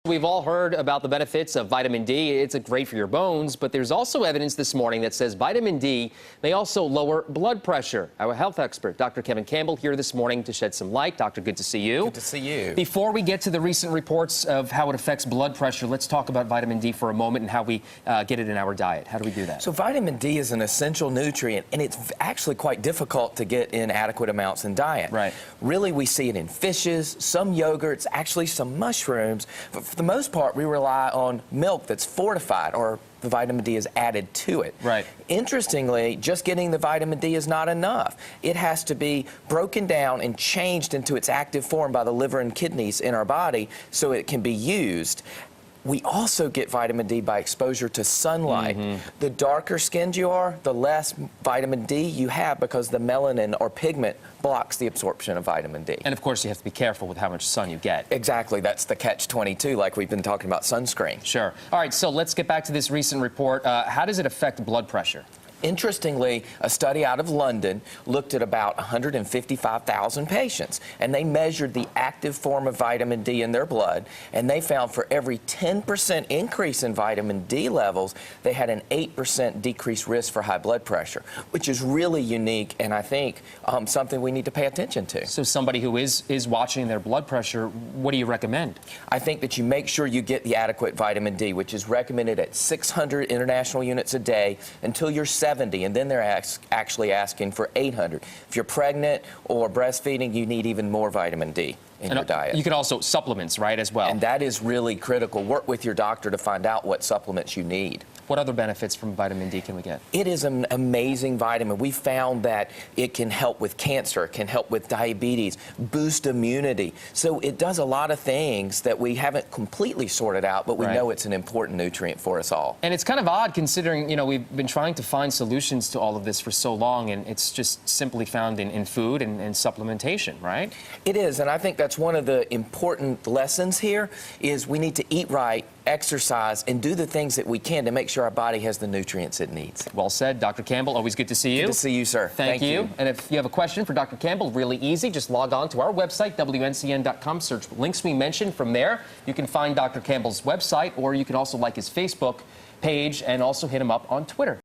We've all heard about the benefits of vitamin D. It's great for your bones, but there's also evidence this morning that says vitamin D may also lower blood pressure. Our health expert, Dr. Campbell, here this morning to shed some light. Doctor, good to see you. Good to see you. Before we get to the recent reports of how it affects blood pressure, let's talk about vitamin D for a moment and how we get it in our diet. How do we do that? So vitamin D is an essential nutrient, and it's actually quite difficult to get in adequate amounts in diet. Right. Really, we see it in fishes, some yogurts, actually some mushrooms. But for the most part, we rely on milk that's fortified, or the vitamin D is added to it. Right. Interestingly, just getting the vitamin D is not enough. It has to be broken down and changed into its active form by the liver and kidneys in our body so it can be used. We also get vitamin D by exposure to sunlight. The darker skinned you are, the less vitamin D you have because the melanin or pigment blocks the absorption of vitamin D. And of course, you have to be careful with how much sun you get. Exactly. That's the catch-22, like we've been talking about sunscreen. Sure. All right, so let's get back to this recent report. How does it affect blood pressure? Interestingly, a study out of London looked at about 155,000 patients, and they measured the active form of vitamin D in their blood, and they found for every 10% increase in vitamin D levels, they had an 8% decreased risk for high blood pressure, which is really unique and I think something we need to pay attention to. So somebody who is watching their blood pressure, what do you recommend? I think that you make sure you get the adequate vitamin D, which is recommended at 600 international units a day until you're 70, and then they're actually asking for 800. If you're pregnant or breastfeeding, you need even more vitamin D in your diet. You could also supplements, right, as well? And that is really critical. Work with your doctor to find out what supplements you need. What other benefits from vitamin D can we get? It is an amazing vitamin. We found that it can help with cancer, it can help with diabetes, boost immunity. So it does a lot of things that we haven't completely sorted out, but we know it's an important nutrient for us all. And it's kind of odd considering, you know, we've been trying to find solutions to all of this for so long, and it's just simply found in food and supplementation, right? It is, and I think that's one of the important lessons here is we need to eat right, exercise, and do the things that we can to make sure our body has the nutrients it needs. Well said. Dr. Campbell, always good to see you. Good to see you, sir. Thank you. And if you have a question for Dr. Campbell, really easy. Just log on to our website, WNCN.com, search links we mentioned. From there, you can find Dr. Campbell's website, or you can also like his Facebook page and also hit him up on Twitter.